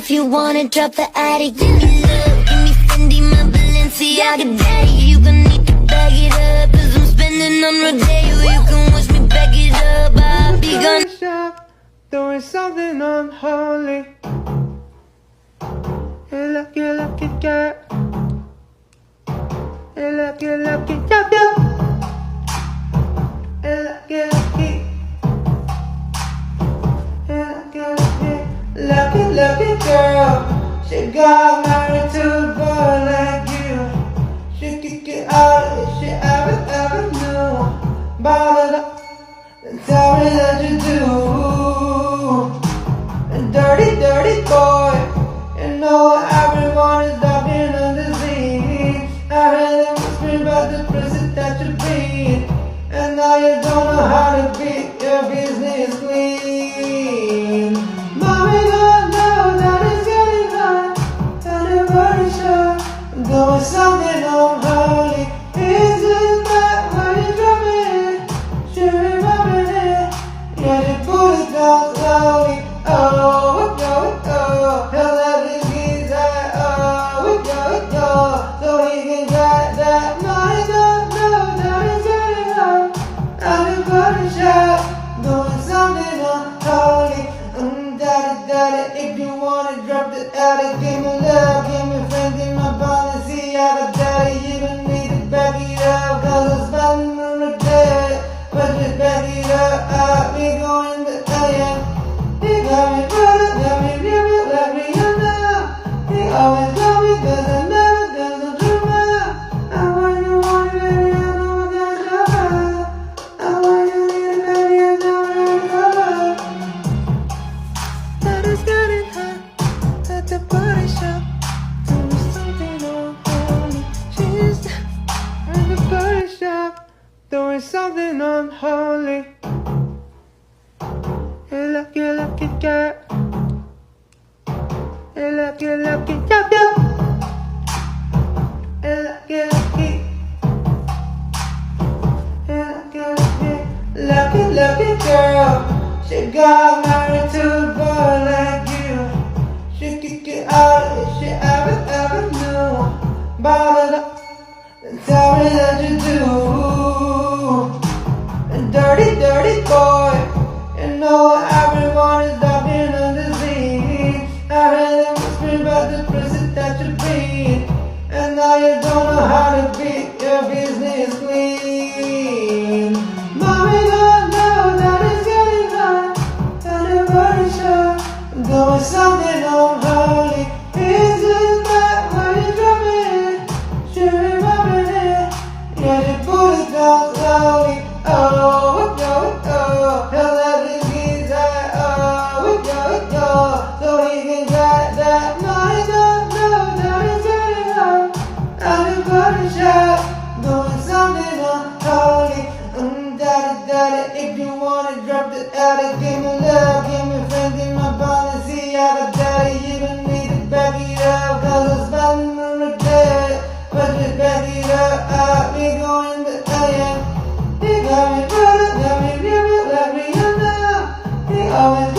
if you wanna drop the attic. Give me love, give me Fendi, my Balenciaga daddy. You gon' need to bag it up, cause I'm spending on Rodeo. You can wish me back it up, I'll be gone. Shop, doing something unholy. You lucky girl. You lucky, yup, yup. You lucky. Lucky girl. She got married to a boy like you. She kicked it out if she ever knew. Bottled up and tell me that you do. A dirty boy. You know everyone is talking on the scene. I heard them whispering about the prison that you beat. And now you don't know how to beat your business clean. Mommy don't know that it's getting hot. And the body shot. Doing something unholy. Isn't that why you drop it? Should be rubbing it. Yeah, you put it down slowly. Oh, he'll let it get that. Oh, so he can get that. Mommy don't know that it's getting hot. And the body shot. Doing something unholy. Daddy, if you wanna drop the attic, give me love, give me friends in my Balenciaga daddy. You don't need to back it up, cause I'm spending on the day. But just back it up, we going to AM. He got me brother, got me river, let me under. He always got me cause I never done no drama. I want you, baby, I know I got your love. I want you, baby, I know I got your love. That is getting hot at the body shop. Doing something unholy. She's at the body shop. Doing something unholy. You lucky girl. You lucky, yup, yup. You lucky. Lucky girl. She got married to a boy like you. She kicked it out if she ever knew. Bottled up and tell me that you do. A dirty boy. You know everyone is talking on the scene. I heard them whispering about the prison that you beat. And now you don't know how to beat your business clean. Mommy don't know that it's getting hot. And the body shot. Doing something unholy. Isn't that why you drop it? Should be rubbing it. Yeah, you put it down slowly. Oh, he'll let it get that. Oh, so he can get that. Mommy don't know that it's getting hot. And the body shot. Doing something unholy. Daddy, if you wanna drop the attic, give me love, give me friends in my Balenciaga daddy. You don't need to back it up, cause I'm spending on the day. But just back it up, we going to AM. He got me brother, got me river, let me under. He always